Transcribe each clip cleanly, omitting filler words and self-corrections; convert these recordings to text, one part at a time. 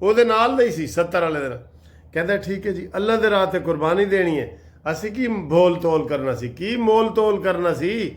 ਉਹਦੇ ਨਾਲ ਨਹੀਂ ਸੀ 70 ਵਾਲੇ ਦਿਨ, ਕਹਿੰਦਾ ਠੀਕ ਹੈ ਜੀ, ਅੱਲਾ ਦੇ ਰਾਹ ਤੇ ਕੁਰਬਾਨੀ ਦੇਣੀ ਹੈ, ਅਸੀਂ ਕੀ ਮੋਲ ਤੋਲ ਕਰਨਾ ਸੀ, ਕੀ ਮੋਲ ਤੋਲ ਕਰਨਾ ਸੀ,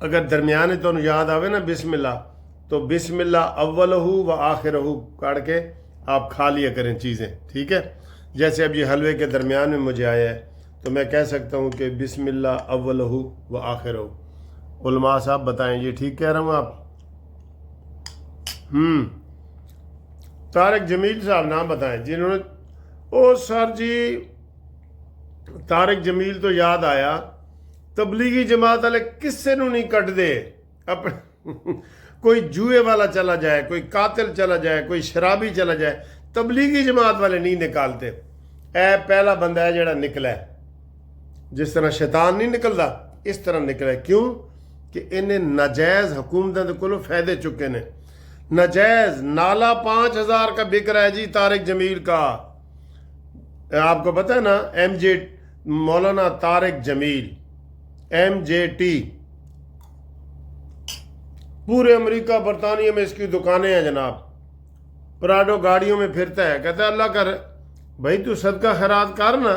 اگر درمیانے تو یاد آوے نا بسم اللہ، تو بسم اللہ اولہ و آخرہ کاٹ کے آپ کھا لیا کریں چیزیں، ٹھیک ہے؟ جیسے اب یہ حلوے کے درمیان میں مجھے آیا ہے تو میں کہہ سکتا ہوں کہ بسم اللہ اولہ و آخرہ۔ علماء صاحب بتائیں یہ ٹھیک کہہ رہا ہوں آپ؟ طارق جمیل صاحب نام بتائیں جنہوں نے، او سر جی طارق جمیل تو یاد آیا، تبلیغی جماعت والے کسے نو نہیں کٹ دے اپنے کوئی جوئے والا چلا جائے، کوئی قاتل چلا جائے، کوئی شرابی چلا جائے، تبلیغی جماعت والے نہیں نکالتے۔ اے پہلا بندہ ہے جڑا نکلا ہے، جس طرح شیطان نہیں نکلتا اس طرح نکلا ہے۔ کیوں کہ انہیں ناجائز حکومتوں کے کولوں فائدے چکے نے، ناجائز نالا 5000 کا بک رہا ہے جی طارق جمیل کا۔ آپ کو پتہ ہے نا ایم جے مولانا طارق جمیل MJT، پورے امریکہ برطانیہ میں اس کی دکانیں ہیں جناب، پراڈو گاڑیوں میں پھرتا ہے، کہتا ہے اللہ کر بھائی تو صدقہ خیرات کر نا،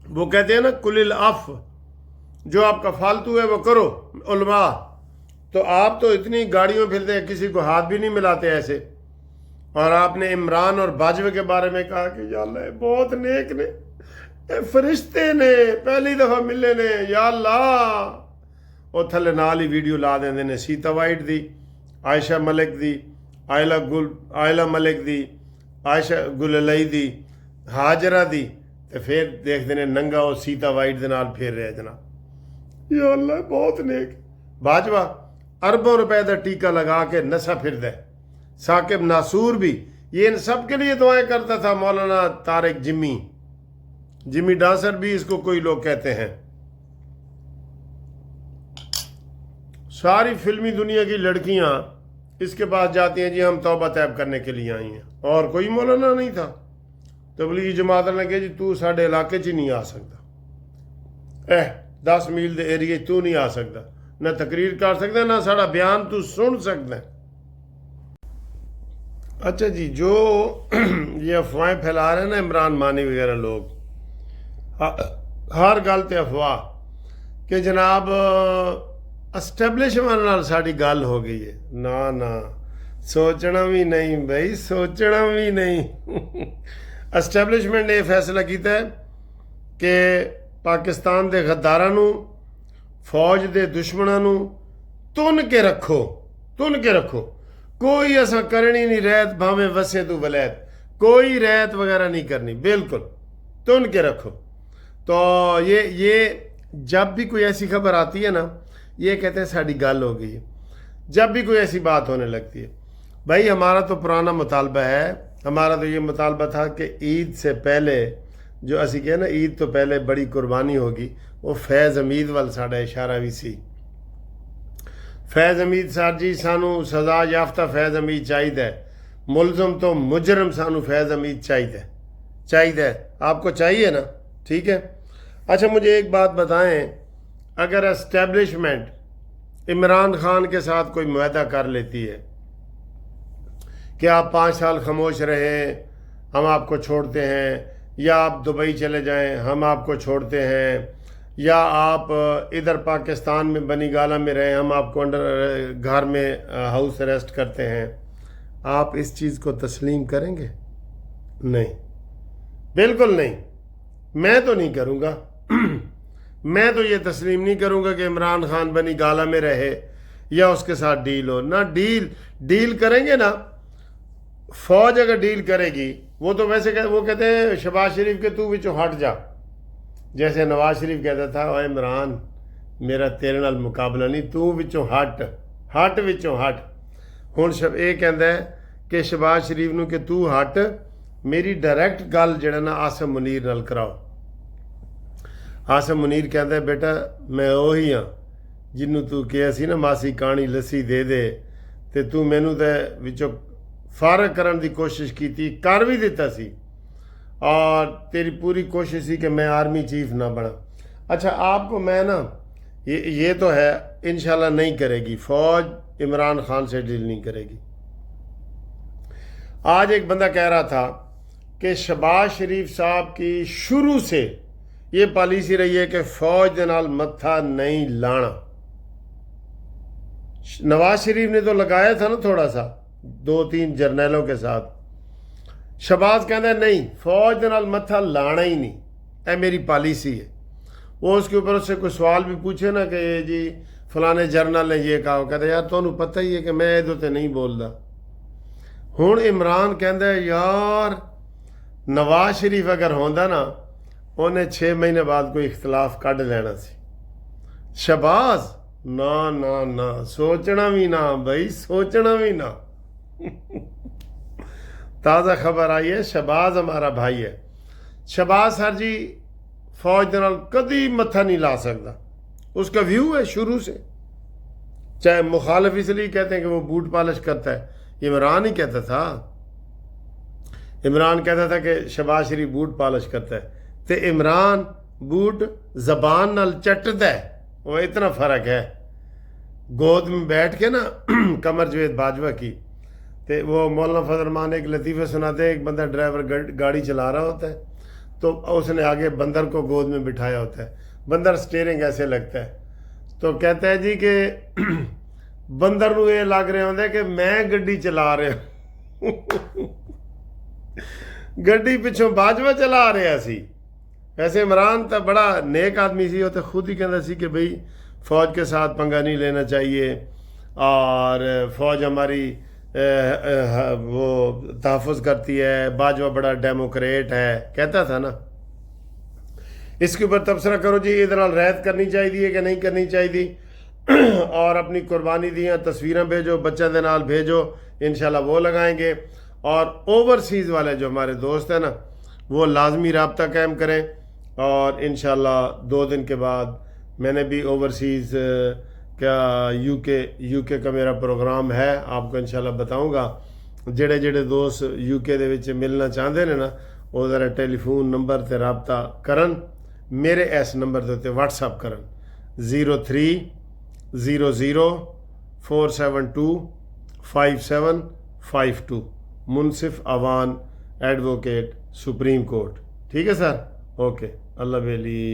وہ کہتے ہیں نا کل العف، جو آپ کا فالتو ہے وہ کرو علماء، تو آپ تو اتنی گاڑیوں پھرتے ہیں کسی کو ہاتھ بھی نہیں ملاتے ایسے۔ اور آپ نے عمران اور باجوے کے بارے میں کہا کہ یا اللہ بہت نیک نے، فرشتے نے پہلی دفعہ ملے نے، یا اللہ۔ وہ تھلے نال ہی ویڈیو لا دیں نے سیتا وائٹ دی، عائشہ ملک دی، آئلہ ملک دی، عائشہ گل علی دی، ہاجرہ دی، تو پھر دیکھ دینے ننگا وہ سیتا وائٹ دے نال پھر رہے جناب۔ یا اللہ بہت نیک۔ باجوہ اربوں روپے دا ٹیکہ لگا کے نسا پھر دے، ثاقب ناصور بھی، یہ ان سب کے لیے دعائیں کرتا تھا۔ مولانا طارق جمی ڈانسر بھی اس کو کوئی لوگ کہتے ہیں۔ ساری فلمی دنیا کی لڑکیاں اس کے پاس جاتی ہیں جی ہم توبہ طیب کرنے کے لیے آئی ہیں، اور کوئی مولانا نہیں تھا۔ تبلیغی جماعت نے کہا جی تو ساڈے علاقے چ نہیں آ سکتا، 10 میل دے ایریے تو نہیں آ سکتا، نہ تقریر کر سکتا نہ ساڑا بیان تو سن سکتا ہے۔ اچھا جی، جو یہ افواہیں پھیلا رہے ہیں نا عمران مانی وغیرہ لوگ، ہر گل تے افواہ کہ جناب اسٹیبلشمنٹ نال ساڈی گل ہو گئی ہے، نہ سوچنا بھی نہیں بھائی، سوچنا بھی نہیں۔ اسٹیبلشمنٹ نے یہ فیصلہ کیتا ہے کہ پاکستان دے غداراں نو، فوج دے دشمناں نو تن کے رکھو، کوئی ایسا کرنی نہیں، ریت بھاویں وسے تو ولایت، کوئی ریت وغیرہ نہیں کرنی، بالکل تن کے رکھو۔ تو یہ جب بھی کوئی ایسی خبر آتی ہے نا، یہ کہتے ہیں ساڑی گل ہو گئی ہے۔ جب بھی کوئی ایسی بات ہونے لگتی ہے، بھائی ہمارا تو پرانا مطالبہ ہے، ہمارا تو یہ مطالبہ تھا کہ عید سے پہلے جو اسی کہے نا عید تو پہلے بڑی قربانی ہوگی، وہ فیض حمید وال ساڑا اشارہ بھی سی۔ فیض حمید صاحب جی سانو سزا یافتہ فیض حمید چاہیے، ملزم تو مجرم سانو فیض حمید چاہیے، آپ کو چاہیے نا، ٹھیک ہے۔ اچھا مجھے ایک بات بتائیں، اگر اسٹیبلشمنٹ عمران خان کے ساتھ کوئی معاہدہ کر لیتی ہے کہ آپ 5 سال خاموش رہیں ہم آپ کو چھوڑتے ہیں، یا آپ دبئی چلے جائیں ہم آپ کو چھوڑتے ہیں، یا آپ ادھر پاکستان میں بنی گالہ میں رہیں ہم آپ کو گھر میں ہاؤس اریسٹ کرتے ہیں، آپ اس چیز کو تسلیم کریں گے؟ نہیں، بالکل نہیں، میں تو نہیں کروں گا۔ میں تو یہ تسلیم نہیں کروں گا کہ عمران خان بنی گالہ میں رہے یا اس کے ساتھ ڈیل ہو۔ نہ ڈیل کریں گے نا، فوج اگر ڈیل کرے گی، وہ تو ویسے وہ کہتے ہیں شہباز شریف کے تو وچوں ہٹ جا، جیسے نواز شریف کہتا تھا اوے عمران میرا تیرے نال مقابلہ نہیں، تو وچوں ہٹ وچوں ہٹ۔ ہن یہ کہندا ہے کہ شہباز شریف نو کہ تو ہٹ، میری ڈائریکٹ گل جڑا نا آصم منیر نال کراؤ۔ آصم منیر کہندا ہے بیٹا میں وہی ہاں جنوں تو کہیا سی نا ماسی کہانی لسی دے تے تو مینوں تے وچوں فارغ کرن دی کوشش کیتی، کر بھی دیتا سی، اور تیری پوری کوشش سی کہ میں آرمی چیف نہ بنا۔ اچھا آپ کو میں نا یہ تو ہے انشاءاللہ نہیں کرے گی فوج، عمران خان سے ڈیل نہیں کرے گی۔ آج ایک بندہ کہہ رہا تھا کہ شہباز شریف صاحب کی شروع سے یہ پالیسی رہی ہے کہ فوج دے نال متھا نہیں لانا، نواز شریف نے تو لگایا تھا نا تھوڑا سا 2-3 جرنیلوں کے ساتھ. شہباز کہتا ہے نہیں فوج دے نال متھا لانا ہی نہیں, اے میری پالیسی ہے. وہ اس کے اوپر اس سے کوئی سوال بھی پوچھے نا کہ یہ جی فلانے جرنل نے یہ کہا, کہتا ہے یار تمہیں پتہ ہی ہے کہ میں ادھر تے نہیں بولدا. ہن عمران کہندا ہے یار نواز شریف اگر ہوندا نا انہیں 6 مہینے بعد کوئی اختلاف کڈ لینا سی. شہباز نا نا نا, سوچنا بھی نہ بھائی, سوچنا بھی نہ. تازہ خبر آئی ہے, شہباز ہمارا بھائی ہے. شہباز سر جی فوج دے نال کدی متھا نہیں لا سکتا, اس کا ویو ہے شروع سے. چاہے مخالف اس لیے کہتے ہیں کہ وہ بوٹ پالش کرتا ہے, عمران ہی کہتا تھا. عمران کہتا تھا کہ شہباز شریف بوٹ پالش کرتا ہے, تے عمران بوٹ زبان نال چٹتا ہے. وہ اتنا فرق ہے. گود میں بیٹھ کے نا قمر جوید باجوہ کی, تے وہ مولانا فضل الرحمان ایک لطیفہ سناتے ہیں. ایک بندہ ڈرائیور گاڑی چلا رہا ہوتا ہے تو اس نے آگے بندر کو گود میں بٹھایا ہوتا ہے. بندر سٹیئرنگ ایسے لگتا ہے تو کہتا ہے جی کہ بندر نو یہ لگ رہا ہوتا ہے کہ میں گڈی چلا رہا ہوں. گڈی پچھوں باجوہ چلا رہا سی. ویسے عمران تو بڑا نیک آدمی سی, وہ تو خود ہی کہتا سی کہ بھئی فوج کے ساتھ پنگا نہیں لینا چاہیے اور فوج ہماری وہ تحفظ کرتی ہے. باجوہ بڑا ڈیموکریٹ ہے کہتا تھا نا. اس کے اوپر تبصرہ کرو جی ادھر رعایت کرنی چاہیے کہ نہیں کرنی چاہیے, اور اپنی قربانی دیاں تصویریں بھیجو, بچوں دے نال بھیجو, انشاءاللہ وہ لگائیں گے. اور اوورسیز والے جو ہمارے دوست ہیں نا وہ لازمی رابطہ قائم کریں, اور انشاءاللہ 2 دن کے بعد میں نے بھی اوورسیز کا یو کے کا میرا پروگرام ہے, آپ کو انشاءاللہ بتاؤں گا. جڑے دوست یو کے دے وچ ملنا چاہتے ہیں نا وہ ذرا ٹیلی فون نمبر تے رابطہ کرن, میرے اس نمبر دے واٹس ایپ کرن 030047255752 منصف اوان ایڈوکیٹ سپریم کورٹ. ٹھیک ہے سر, اوکے, اللہ بیلی.